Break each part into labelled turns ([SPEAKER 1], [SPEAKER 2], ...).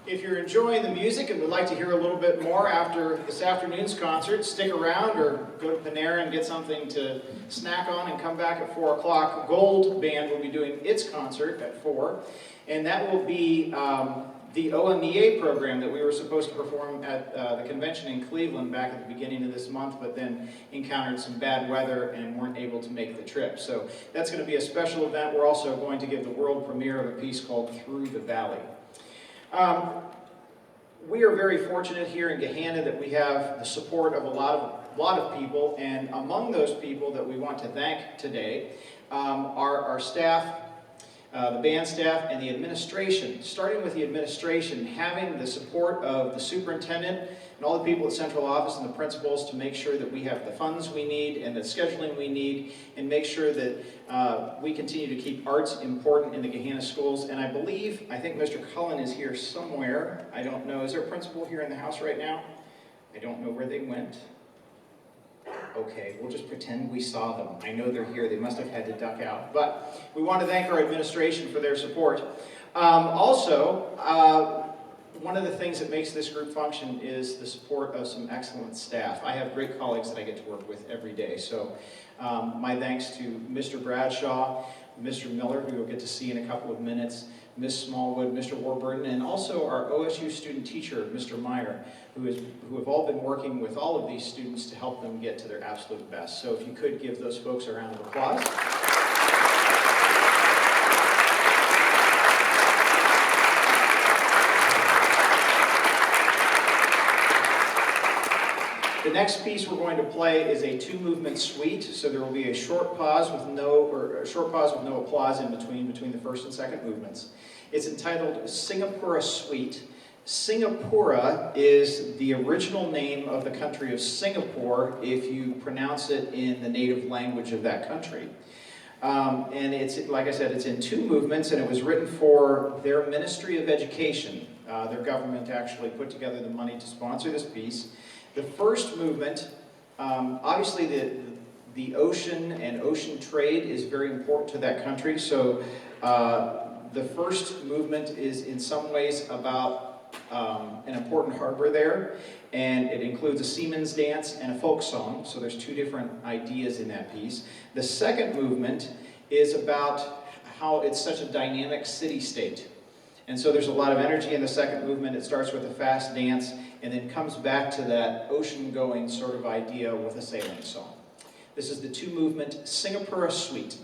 [SPEAKER 1] If you're enjoying the music and would like to hear a little bit more after this afternoon's concert, stick around or go to Panera and get something to snack on and come back at 4 o'clock. Gold Band will be doing its concert at 4, and that will be the OMEA program that we were supposed to perform at the convention in Cleveland back at the beginning of this month, but then encountered some bad weather and weren't able to make the trip. So that's going to be a special event. We're also going to give the world premiere of a piece called Through the Valley. We are very fortunate here in Gahanna that we have the support of a lot of people, and among those people that we want to thank today are our staff, the band staff, and the administration. Starting with the administration, having the support of the superintendent and all the people at central office and the principals to make sure that we have the funds we need and the scheduling we need, and make sure that we continue to keep arts important in the Gahanna schools. And I think Mr. Cullen is here somewhere. I don't know. Is there a principal here in the house right now? I don't know where they went. Okay, we'll just pretend we saw them. I know they're here. They must have had to duck out. But we want to thank our administration for their support. One of the things that makes this group function is the support of some excellent staff. I have great colleagues that I get to work with every day. So my thanks to Mr. Bradshaw, Mr. Miller, who you'll get to see in a couple of minutes, Ms. Smallwood, Mr. Warburton, and also our OSU student teacher, Mr. Meyer, who have all been working with all of these students to help them get to their absolute best. So if you could give those folks a round of applause. The next piece we're going to play is a two-movement suite, so there will be a short pause with no applause in between the first and second movements. It's entitled Singapura Suite. Singapura is the original name of the country of Singapore if you pronounce it in the native language of that country. And it's, like I said, it's in two movements, and it was written for their Ministry of Education. Their government actually put together the money to sponsor this piece. The first movement, obviously the ocean and ocean trade is very important to that country, so the first movement is in some ways about an important harbor there, and it includes a seaman's dance and a folk song, so there's two different ideas in that piece. The second movement is about how it's such a dynamic city-state. And so there's a lot of energy in the second movement. It starts with a fast dance and then comes back to that ocean-going sort of idea with a sailing song. This is the two-movement Singapura Suite.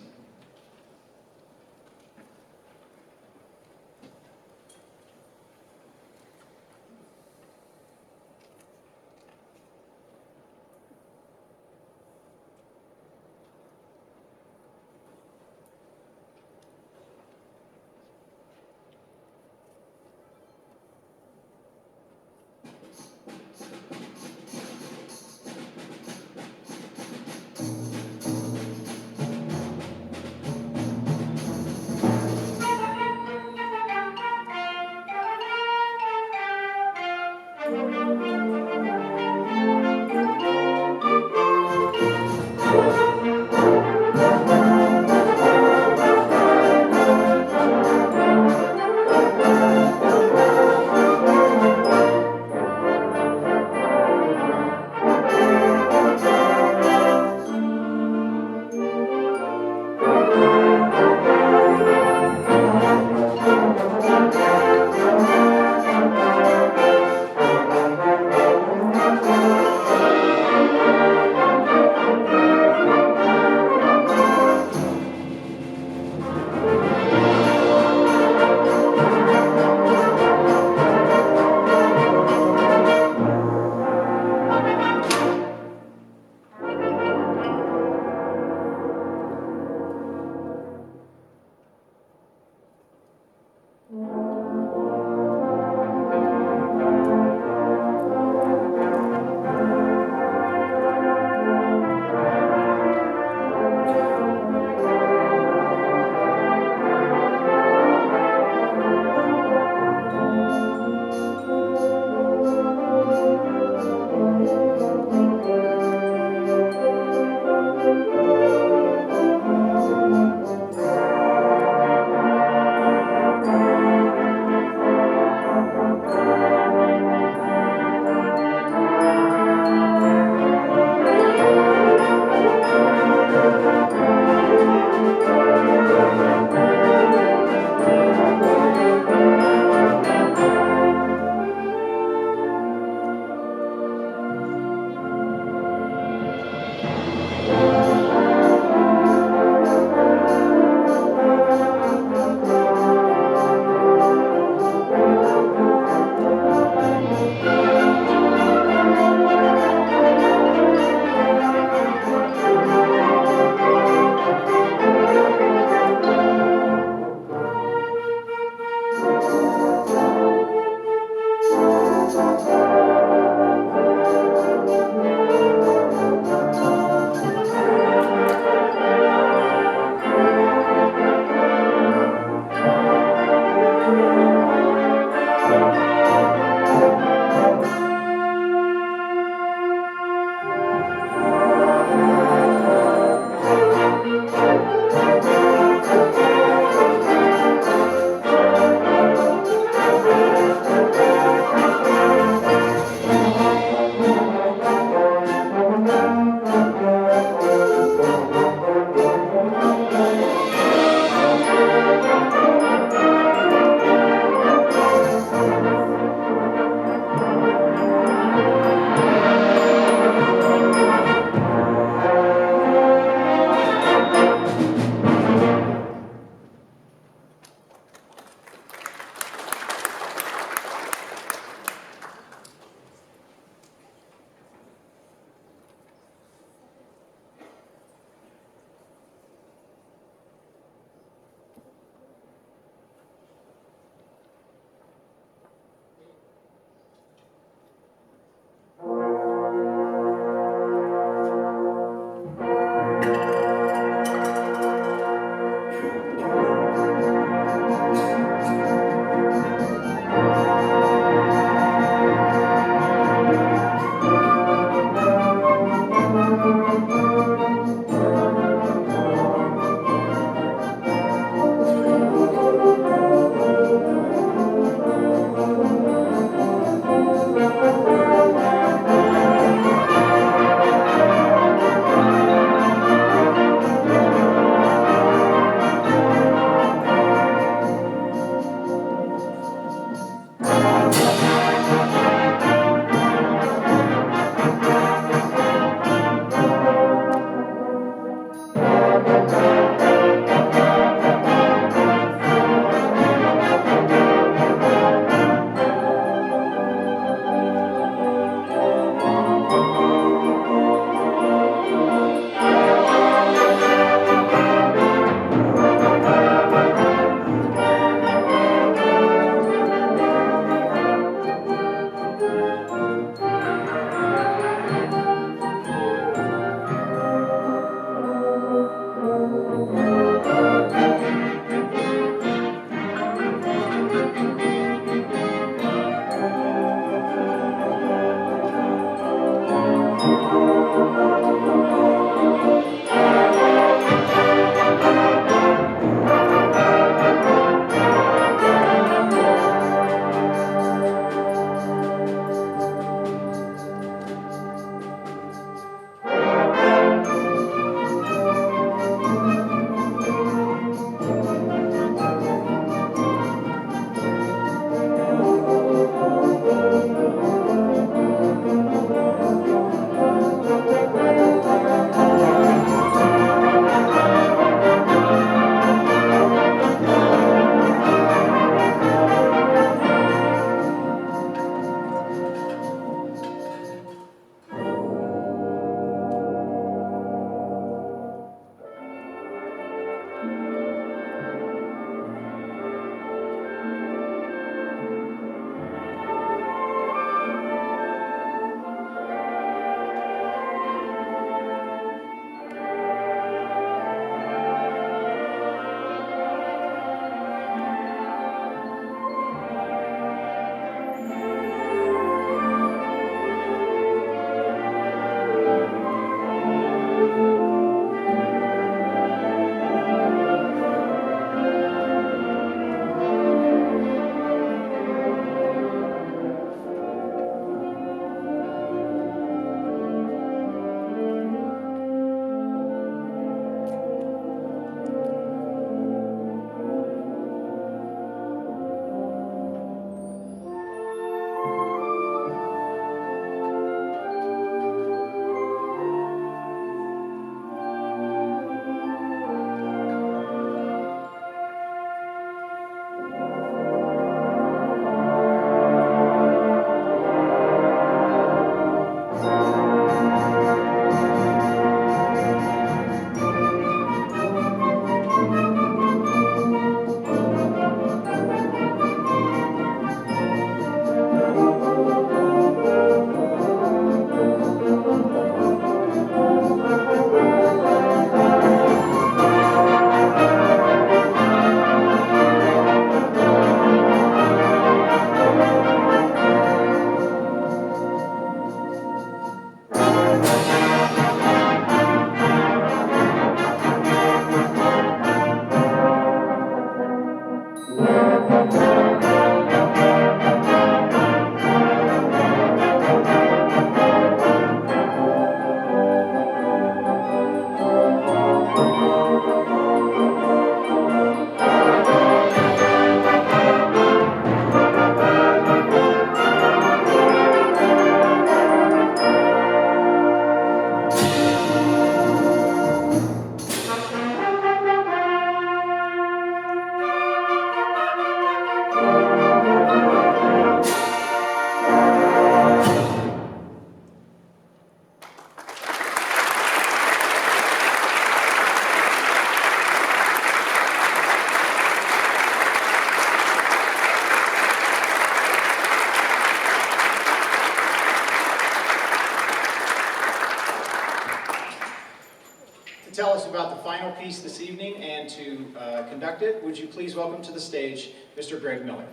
[SPEAKER 1] To tell us about the final piece this evening and to conduct it, would you please welcome to the stage Mr. Greg Miller.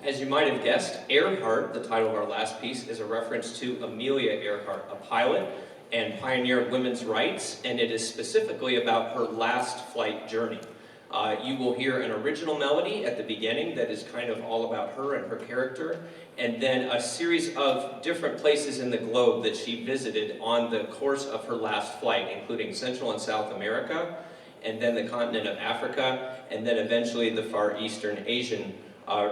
[SPEAKER 2] As you might have guessed, Earhart, the title of our last piece, is a reference to Amelia Earhart, a pilot and pioneer of women's rights, and it is specifically about her last flight journey. You will hear an original melody at the beginning that is kind of all about her and her character, and then a series of different places in the globe that she visited on the course of her last flight, including Central and South America, and then the continent of Africa, and then eventually the Far Eastern Asian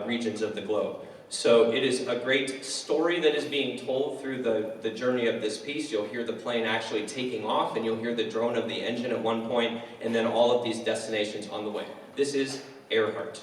[SPEAKER 2] regions of the globe. So it is a great story that is being told through the journey of this piece. You'll hear the plane actually taking off, and you'll hear the drone of the engine at one point, and then all of these destinations on the way. This is Earhart.